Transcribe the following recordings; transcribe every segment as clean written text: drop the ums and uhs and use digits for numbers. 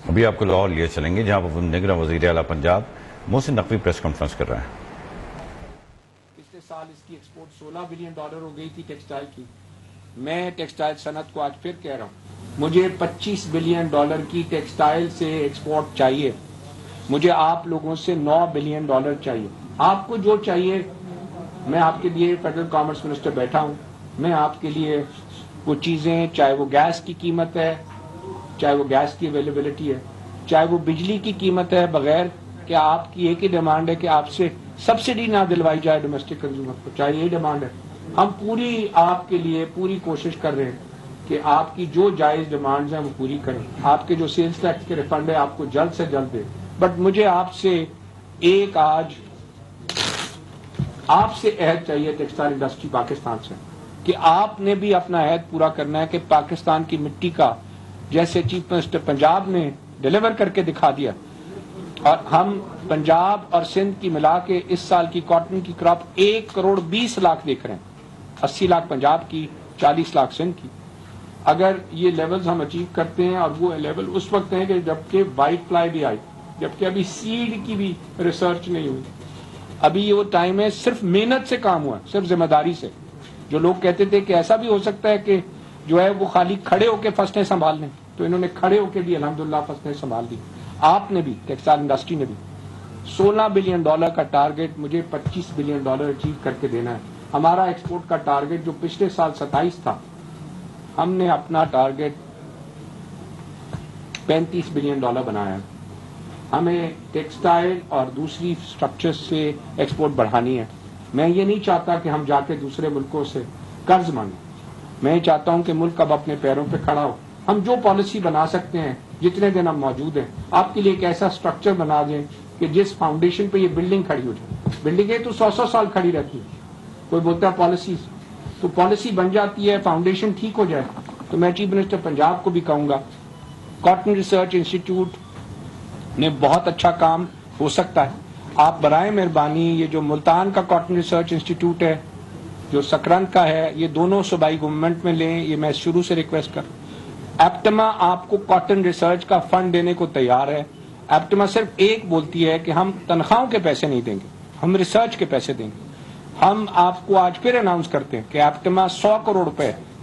ابھی آپ کو لاہور لیے چلیں گے جہاں پر نگراں وزیر اعلیٰ پنجاب محسن نقوی پریس کانفرنس کر رہے ہیں۔ پچھلے سال اس کی ایکسپورٹ $16 بلین ہو گئی تھی ٹیکسٹائل کی۔ میں ٹیکسٹائل صنعت کو آج پھر کہہ رہا ہوں، مجھے $25 بلین کی ٹیکسٹائل سے ایکسپورٹ چاہیے۔ مجھے آپ لوگوں سے $9 بلین چاہیے۔ آپ کو جو چاہیے، میں آپ کے لیے فیڈرل کامرس منسٹر بیٹھا ہوں، میں آپ کے لیے وہ چیزیں، چاہے وہ گیس کی قیمت ہے، چاہے وہ گیس کی اویلیبلٹی ہے، چاہے وہ بجلی کی قیمت ہے، بغیر کہ آپ کی ایک ہی ڈیمانڈ ہے کہ آپ سے سبسڈی نہ دلوائی جائے ڈومیسٹک کنزیومر کو، چاہے یہ ڈیمانڈ ہے۔ ہم پوری آپ کے لیے پوری کوشش کر رہے ہیں کہ آپ کی جو جائز ڈیمانڈز ہیں وہ پوری کریں۔ آپ کے جو سیلز ٹیکس کے ریفنڈ ہے آپ کو جلد سے جلد دیں۔ بٹ مجھے آپ سے ایک آپ سے عہد چاہیے ٹیکسٹائل انڈسٹری پاکستان سے، کہ آپ نے بھی اپنا عہد پورا کرنا ہے کہ پاکستان کی مٹی کا، جیسے چیف منسٹر پنجاب نے ڈیلیور کر کے دکھا دیا، اور ہم پنجاب اور سندھ کی ملا کے اس سال کی کاٹن کی کراپ 1,20,00,000 دیکھ رہے ہیں، 80 لاکھ پنجاب کی، 40 لاکھ سندھ کی۔ اگر یہ لیولز ہم اچیو کرتے ہیں، اور وہ لیول اس وقت ہیں کہ جبکہ وائٹ فلائی بھی آئی، جبکہ ابھی سیڈ کی بھی ریسرچ نہیں ہوئی، ابھی یہ وہ ٹائم ہے صرف محنت سے کام ہوا، صرف ذمہ داری سے۔ جو لوگ کہتے تھے کہ ایسا بھی ہو سکتا ہے کہ جو ہے وہ خالی کھڑے ہو کے فصلیں سنبھال لیں، تو انہوں نے کھڑے ہو کے بھی الحمدللہ فصلیں سنبھال لی۔ آپ نے بھی، ٹیکسٹائل انڈسٹری نے بھی $16 بلین کا ٹارگٹ مجھے $25 بلین اچیو کر کے دینا ہے۔ ہمارا ایکسپورٹ کا ٹارگٹ جو پچھلے سال 27 تھا، ہم نے اپنا ٹارگٹ $35 بلین بنایا ہے۔ ہمیں ٹیکسٹائل اور دوسری سٹرکچر سے ایکسپورٹ بڑھانی ہے۔ میں یہ نہیں چاہتا کہ ہم جا کے دوسرے ملکوں سے قرض مانگیں، میں چاہتا ہوں کہ ملک اب اپنے پیروں پہ کھڑا ہو۔ ہم جو پالیسی بنا سکتے ہیں، جتنے دن ہم موجود ہیں، آپ کے لیے ایک ایسا سٹرکچر بنا دیں کہ جس فاؤنڈیشن پہ یہ بلڈنگ کھڑی ہو جائے۔ بلڈنگیں تو 100 سال کھڑی رہتی ہیں، کوئی بولتا ہے پالیسیز، تو پالیسی بن جاتی ہے، فاؤنڈیشن ٹھیک ہو جائے۔ تو میں چیف منسٹر پنجاب کو بھی کہوں گا، کاٹن ریسرچ انسٹیٹیوٹ نے بہت اچھا کام ہو سکتا ہے۔ آپ برائے مہربانی یہ جو ملتان کا کاٹن ریسرچ انسٹیٹیوٹ ہے، جو سکرند کا ہے، یہ دونوں صوبائی گورنمنٹ میں لیں، یہ میں شروع سے ریکویسٹ کر۔ ایپٹما آپ کو کاٹن ریسرچ کا فنڈ دینے کو تیار ہے۔ ایپٹما صرف ایک بولتی ہے کہ ہم تنخواہوں کے پیسے نہیں دیں گے، ہم ریسرچ کے پیسے دیں گے۔ ہم آپ کو آج پھر اناؤنس کرتے ہیں کہ APTMA $100 crore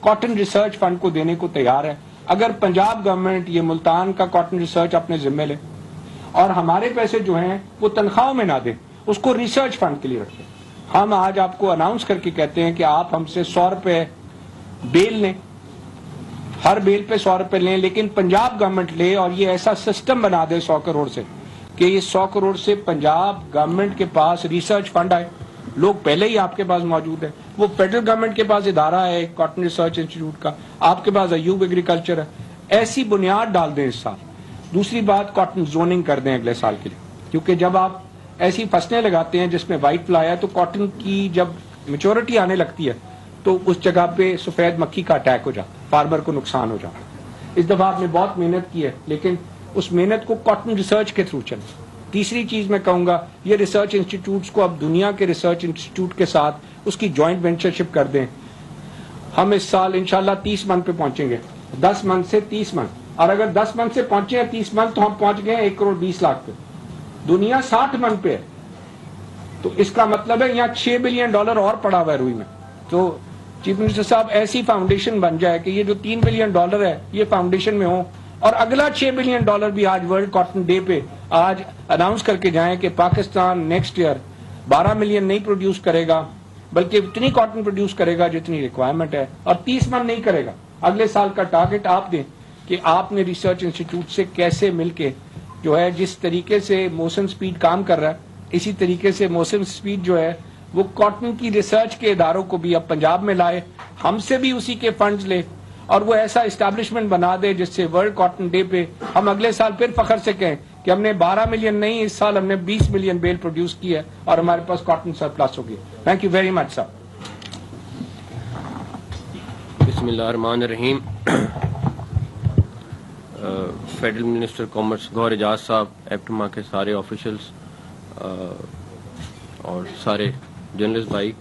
cotton research fund کو دینے کو تیار ہے، اگر پنجاب گورنمنٹ یہ ملتان کا کاٹن ریسرچ اپنے ذمے لے، اور ہمارے پیسے جو ہیں وہ تنخواہوں میں نہ دیں، اس کو ریسرچ فنڈ کے لیے رکھیں۔ ہم آج آپ کو اناؤنس کر کے کہتے ہیں کہ آپ ہم سے $100 بیل لیں، ہر بیل پہ $100 لیں، لیکن پنجاب گورنمنٹ لے، اور یہ ایسا سسٹم بنا دے 100 کروڑ سے کہ یہ 100 کروڑ سے پنجاب گورنمنٹ کے پاس ریسرچ فنڈ آئے۔ لوگ پہلے ہی آپ کے پاس موجود ہیں، وہ فیڈرل گورنمنٹ کے پاس ادارہ ہے کاٹن ریسرچ انسٹیٹیوٹ کا، آپ کے پاس ایوب ایگریکلچر ہے، ایسی بنیاد ڈال دیں اس سال۔ دوسری بات، کاٹن زوننگ کر دیں اگلے سال کے لیے، کیونکہ جب آپ ایسی فصلیں لگاتے ہیں جس میں وائٹ فلائی ہے، تو کاٹن کی جب میچورٹی آنے لگتی ہے تو اس جگہ پہ سفید مکھی کا اٹیک ہو جاتا ہے، فارمر کو نقصان ہو جاتا ہے۔ اس دفعہ آپ نے بہت محنت کی ہے، لیکن اس محنت کو کاٹن ریسرچ کے تھرو چلیں۔ تیسری چیز میں کہوں گا، یہ ریسرچ انسٹیٹیوٹس کو اب دنیا کے ریسرچ انسٹیٹیوٹ کے ساتھ اس کی جوائنٹ وینچرشپ کر دیں۔ ہم اس سال انشاءاللہ 30 من پہ پہنچیں گے، 10 من سے 30 من، اور اگر 10 من سے پہنچے ہیں 30 من تو ہم پہنچ گئے ہیں 1,20,00,000 پہ۔ دنیا 60 من پہ ہے، تو اس کا مطلب ہے یہاں $6 بلین اور پڑا ہوا ہے روئی میں۔ تو چیف منسٹر صاحب ایسی فاؤنڈیشن بن جائے کہ یہ جو $3 بلین ہے یہ فاؤنڈیشن میں ہوں، اور اگلا $6 بلین بھی آج ورلڈ کاٹن ڈے پہ آج اناؤنس کر کے جائیں کہ پاکستان نیکسٹ ایئر 12 ملین نہیں پروڈیوس کرے گا، بلکہ اتنی کاٹن پروڈیوس کرے گا جتنی ریکوائرمنٹ ہے، اور 30 من نہیں کرے گا۔ اگلے سال کا ٹارگٹ آپ دیں کہ آپ نے ریسرچ انسٹیٹیوٹ سے کیسے مل کے جو ہے، جس طریقے سے موسم سپیڈ کام کر رہا ہے، اسی طریقے سے موسم سپیڈ جو ہے وہ کاٹن کی ریسرچ کے اداروں کو بھی اب پنجاب میں لائے، ہم سے بھی اسی کے فنڈز لے، اور وہ ایسا اسٹیبلشمنٹ بنا دے جس سے ورلڈ کاٹن ڈے پہ ہم اگلے سال پھر فخر سے کہیں کہ ہم نے 12 ملین نہیں، اس سال ہم نے 20 ملین بیل پروڈیوس کی ہے، اور ہمارے پاس کاٹن سرپلس ہوگی۔ تھینک یو ویری مچ سر۔ بسم اللہ الرحمن الرحیم۔ فیڈرل منسٹر کامرس گوہر اعجاز صاحب، ایپٹما کے سارے آفیشلز اور سارے جرنلسٹ بھائی،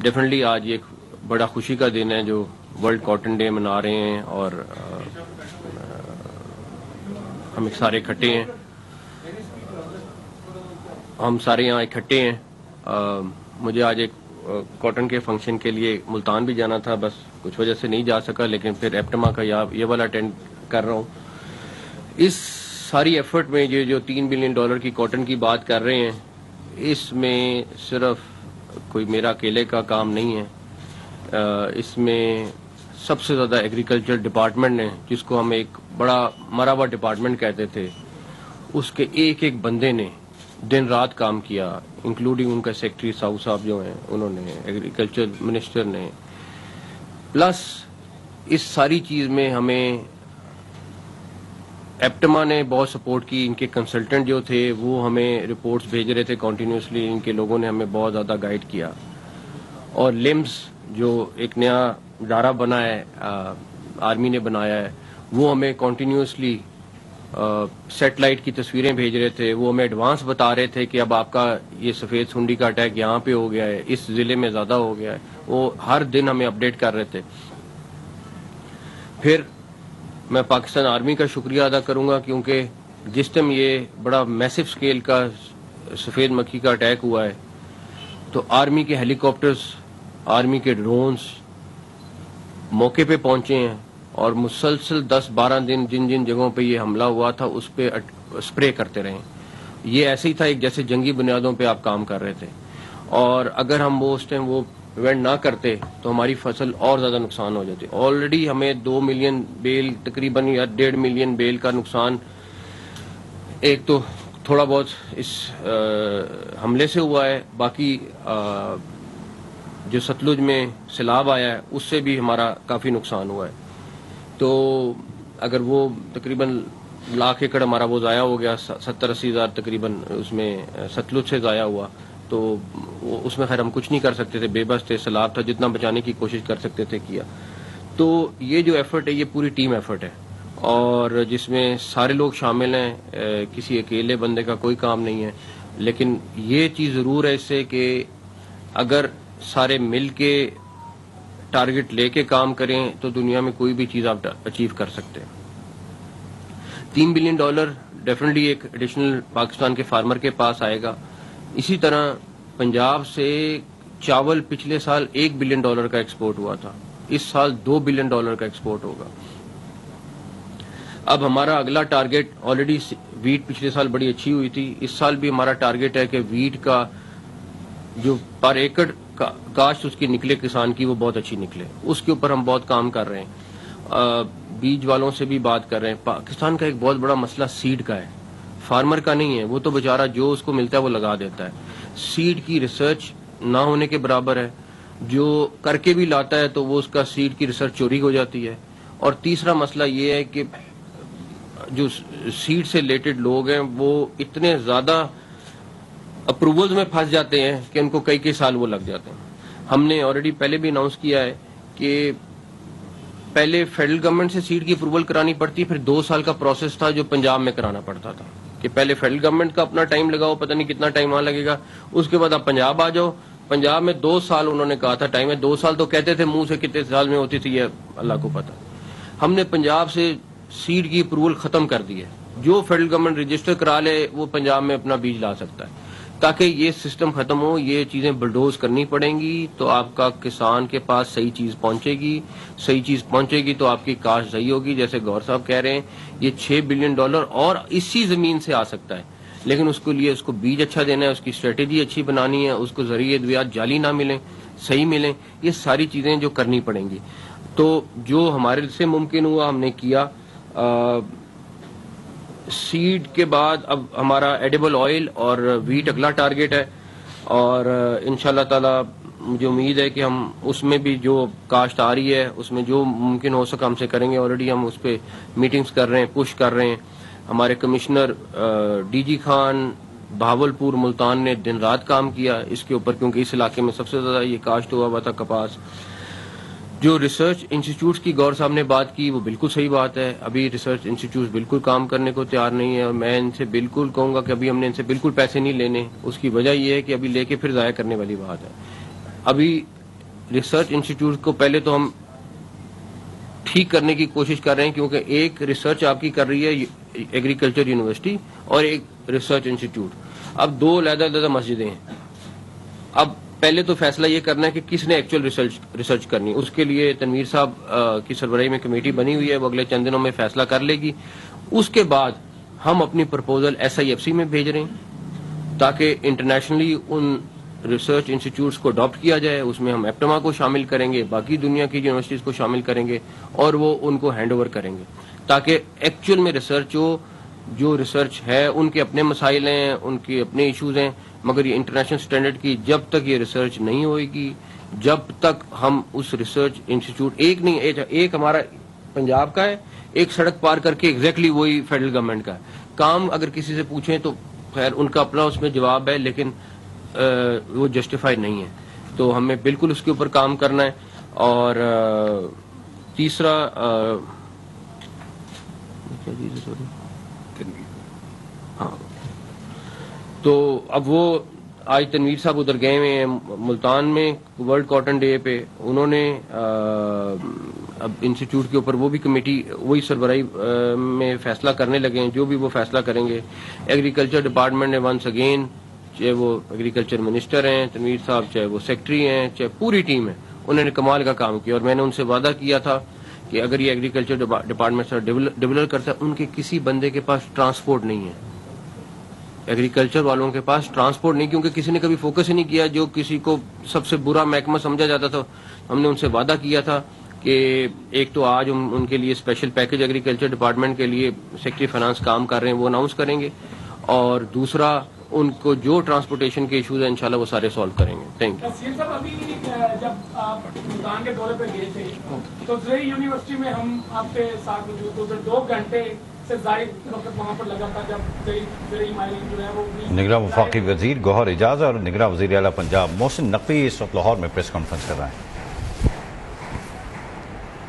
ڈیفینیٹلی آج ایک بڑا خوشی کا دن ہے جو ورلڈ کاٹن ڈے منا رہے ہیں، اور ہم سارے اکٹھے ہیں، ہم سارے یہاں اکٹھے ہیں. مجھے آج ایک کاٹن کے فنکشن کے لیے ملتان بھی جانا تھا، بس کچھ وجہ سے نہیں جا سکا، لیکن پھر ایپٹما کا یہ والا اٹینڈ کر رہا ہوں. اس ساری ایفرٹ میں یہ جو $3 بلین کی کاٹن کی بات کر رہے ہیں، اس میں صرف کوئی میرا اکیلے کا کام نہیں ہے. اس میں سب سے زیادہ ایگریکلچر ڈپارٹمنٹ نے، جس کو ہم ایک بڑا مرا ہوا ڈپارٹمنٹ کہتے تھے، اس کے ایک ایک بندے نے دن رات کام کیا، انکلوڈنگ ان کا سیکرٹری ساؤ صاحب جو ہیں، انہوں نے، ایگریکلچر منسٹر نے. پلس اس ساری چیز میں ہمیں ایپٹما نے بہت سپورٹ کی. ان کے کنسلٹنٹ جو تھے وہ ہمیں رپورٹس بھیج رہے تھے کنٹینیوسلی. ان کے لوگوں نے ہمیں بہت زیادہ گائیڈ کیا. اور لمز جو ایک نیا ادارہ بنا ہے، آرمی نے بنایا ہے، وہ ہمیں کنٹینیوسلی سیٹلائٹ کی تصویریں بھیج رہے تھے. وہ ہمیں ایڈوانس بتا رہے تھے کہ اب آپ کا یہ سفید سنڈی کا اٹیک یہاں پہ ہو گیا ہے، اس ضلع میں زیادہ ہو گیا ہے. وہ ہر دن ہمیں اپڈیٹ کر رہے تھے. پھر میں پاکستان آرمی کا شکریہ ادا کروں گا، کیونکہ جس ٹائم یہ بڑا میسو سکیل کا سفید مکھی کا اٹیک ہوا ہے، تو آرمی کے ہیلی کاپٹرز، آرمی کے ڈرونز موقع پہ پہنچے ہیں اور مسلسل 10-12 دن جن جن جگہوں پہ یہ حملہ ہوا تھا اس پہ اسپرے کرتے رہے. یہ ایسے ہی تھا ایک جیسے جنگی بنیادوں پہ آپ کام کر رہے تھے. اور اگر ہم وہ اس ٹائم وہ ایونٹ نہ کرتے تو ہماری فصل اور زیادہ نقصان ہو جاتی. آلریڈی ہمیں 2 ملین بیل تقریباً یا 1.5 ملین بیل کا نقصان ایک تو تھوڑا بہت اس حملے سے ہوا ہے، باقی جو ستلج میں سیلاب آیا ہے اس سے بھی ہمارا کافی نقصان ہوا ہے. تو اگر وہ تقریباً 1,00,000 ایکڑ ہمارا وہ ضائع ہو گیا، 70-80 ہزار تقریباً اس میں ستلج سے ضائع ہوا، تو اس میں خیر ہم کچھ نہیں کر سکتے تھے، بے بس تھے. سیلاب تھا، جتنا بچانے کی کوشش کر سکتے تھے کیا. تو یہ جو ایفرٹ ہے یہ پوری ٹیم ایفرٹ ہے، اور جس میں سارے لوگ شامل ہیں. کسی اکیلے بندے کا کوئی کام نہیں ہے. لیکن یہ چیز ضرور ہے اس سے کہ اگر سارے مل کے ٹارگٹ لے کے کام کریں تو دنیا میں کوئی بھی چیز آپ اچیو کر سکتے ہیں. $3 بلین ڈیفینیٹلی ایک ایڈیشنل پاکستان کے فارمر کے پاس آئے گا. اسی طرح پنجاب سے چاول پچھلے سال $1 بلین کا ایکسپورٹ ہوا تھا، اس سال $2 بلین کا ایکسپورٹ ہوگا. اب ہمارا اگلا ٹارگٹ، آلریڈی ویٹ پچھلے سال بڑی اچھی ہوئی تھی، اس سال بھی ہمارا ٹارگٹ ہے کہ ویٹ کا جو پر ایکڑ کاشت اس کی نکلے کسان کی وہ بہت اچھی نکلے. اس کے اوپر ہم بہت کام کر رہے ہیں. بیج والوں سے بھی بات کر رہے ہیں. پاکستان کا ایک بہت بڑا مسئلہ سیڈ کا ہے، فارمر کا نہیں ہے. وہ تو بیچارہ جو اس کو ملتا ہے وہ لگا دیتا ہے. سیڈ کی ریسرچ نہ ہونے کے برابر ہے. جو کر کے بھی لاتا ہے تو وہ اس کا سیڈ کی ریسرچ چوری ہو جاتی ہے. اور تیسرا مسئلہ یہ ہے کہ جو سیڈ سے ریلیٹڈ لوگ ہیں وہ اتنے زیادہ اپروولز میں پھنس جاتے ہیں کہ ان کو کئی سال وہ لگ جاتے ہیں. ہم نے آلریڈی پہلے بھی اناؤنس کیا ہے کہ پہلے فیڈرل گورنمنٹ سے سیڈ کی اپروول کرانی پڑتی، پھر 2 سال کا پروسیس تھا جو پنجاب میں کرانا پڑتا تھا کہ پہلے فیڈرل گورنمنٹ کا اپنا ٹائم لگاؤ، پتہ نہیں کتنا ٹائم وہاں لگے گا، اس کے بعد آپ پنجاب آ جاؤ. پنجاب میں 2 سال انہوں نے کہا تھا ٹائم ہے. 2 سال تو کہتے تھے، منہ سے کتنے سال میں ہوتی تھی یہ اللہ کو پتا. ہم نے پنجاب سے سیڈ کی اپروول ختم کر دی ہے. جو فیڈرل گورنمنٹ رجسٹر کرا لے وہ پنجاب میں اپنا بیج لا سکتا ہے. تاکہ یہ سسٹم ختم ہو، یہ چیزیں بلڈوز کرنی پڑیں گی تو آپ کا کسان کے پاس صحیح چیز پہنچے گی. صحیح چیز پہنچے گی تو آپ کی کاشت صحیح ہوگی. جیسے گور صاحب کہہ رہے ہیں یہ $6 بلین اور اسی زمین سے آ سکتا ہے، لیکن اس کے لیے اس کو بیج اچھا دینا ہے، اس کی اسٹریٹجی اچھی بنانی ہے، اس کو ذریعے ادویات جعلی نہ ملیں، صحیح ملیں. یہ ساری چیزیں جو کرنی پڑیں گی. تو جو ہمارے سے ممکن ہوا ہم نے کیا. سیڈ کے بعد اب ہمارا ایڈیبل آئل اور ویٹ اگلا ٹارگٹ ہے، اور انشاءاللہ تعالی مجھے امید ہے کہ ہم اس میں بھی جو کاشت آ رہی ہے اس میں جو ممکن ہو سکا ہم سے کریں گے. آلریڈی ہم اس پہ میٹنگز کر رہے ہیں، پش کر رہے ہیں. ہمارے commissioner D G Khan Bahawalpur Multan نے دن رات کام کیا اس کے اوپر، کیونکہ اس علاقے میں سب سے زیادہ یہ کاشت ہوا تھا کپاس. جو ریسرچ انسٹیٹیوٹس کی گور صاحب نے بات کی وہ بالکل صحیح بات ہے. ابھی ریسرچ انسٹیٹیوٹس بالکل کام کرنے کو تیار نہیں ہے، اور میں ان سے بالکل کہوں گا کہ ابھی ہم نے ان سے بالکل پیسے نہیں لینے. اس کی وجہ یہ ہے کہ ابھی لے کے پھر ضائع کرنے والی بات ہے. ابھی ریسرچ انسٹیٹیوٹ کو پہلے تو ہم ٹھیک کرنے کی کوشش کر رہے ہیں، کیونکہ ایک ریسرچ آپ کی کر رہی ہے ایگریکلچر یونیورسٹی اور ایک ریسرچ انسٹیٹیوٹ. اب دو علیحدہ مسجدیں ہیں. اب پہلے تو فیصلہ یہ کرنا ہے کہ کس نے ایکچوئل ریسرچ کرنی. اس کے لیے تنویر صاحب کی سربراہی میں کمیٹی بنی ہوئی ہے، وہ اگلے چند دنوں میں فیصلہ کر لے گی. اس کے بعد ہم اپنی پرپوزل SIFC میں بھیج رہے ہیں تاکہ انٹرنیشنلی ان ریسرچ انسٹیٹیوٹس کو اڈاپٹ کیا جائے. اس میں ہم ایپٹما کو شامل کریں گے، باقی دنیا کی یونیورسٹیز کو شامل کریں گے اور وہ ان کو ہینڈ اوور کریں گے تاکہ ایکچوئل میں ریسرچ جو ریسرچ ہے ان کے اپنے مسائل ہیں، ان کے اپنے ایشوز ہیں، مگر یہ انٹرنیشنل سٹینڈرڈ کی جب تک یہ ریسرچ نہیں ہوئے گی، جب تک ہم اس ریسرچ انسٹیٹیوٹ ایک ہمارا پنجاب کا ہے، ایک سڑک پار کر کے ایگزیکٹلی وہی فیڈرل گورنمنٹ کا ہے. کام اگر کسی سے پوچھیں تو خیر ان کا اپنا اس میں جواب ہے، لیکن وہ جسٹیفائی نہیں ہے. تو ہمیں بالکل اس کے اوپر کام کرنا ہے. اور تیسرا ہاں، تو اب وہ آج تنویر صاحب ادھر گئے ہوئے ہیں ملتان میں ورلڈ کاٹن ڈے پہ. انہوں نے اب انسٹیٹیوٹ کے اوپر وہ بھی کمیٹی وہی سربراہی میں فیصلہ کرنے لگے ہیں، جو بھی وہ فیصلہ کریں گے. ایگریکلچر ڈپارٹمنٹ نے ونس اگین، چاہے وہ ایگریکلچر منسٹر ہیں تنویر صاحب، چاہے وہ سیکٹری ہیں، چاہے پوری ٹیم ہے، انہوں نے کمال کا کام کیا. اور میں نے ان سے وعدہ کیا تھا کہ اگر یہ ایگریکلچر ڈپارٹمنٹ سے ڈیولپ کرتا ہے، ان کے کسی بندے کے پاس ٹرانسپورٹ نہیں ہے، ایگریکلچر والوں کے پاس ٹرانسپورٹ نہیں، کیونکہ کسی نے کبھی فوکس ہی نہیں کیا. جو کسی کو سب سے برا محکمہ سمجھا جاتا تھا، ہم نے ان سے وعدہ کیا تھا کہ ایک تو آج ہم ان کے لیے اسپیشل پیکج ایگریکلچر ڈپارٹمنٹ کے لیے سیکٹری فائنانس کام کر رہے ہیں، وہ اناؤنس کریں گے، اور دوسرا ان کو جو ٹرانسپورٹیشن کے ایشوز ہیں انشاءاللہ وہ سارے سالو کریں گے. Thank you. سیم صاحب، ابھی جب آپ ملتان کے دورے پہ گئے تھے تو زرعی یونیورسٹی میں ہم آپ کے ساتھ موجود تھے. ادھر 2 گھنٹے سے زائد وقت وہاں پر لگا تھا جب زرعی ماہرین جو ہے وہ نگراں وفاقی وزیر گوہر اعجاز اور نگراں وزیر اعلیٰ پنجاب محسن نقوی اس وقت لاہور میں پریس کانفرنس کر رہے ہیں.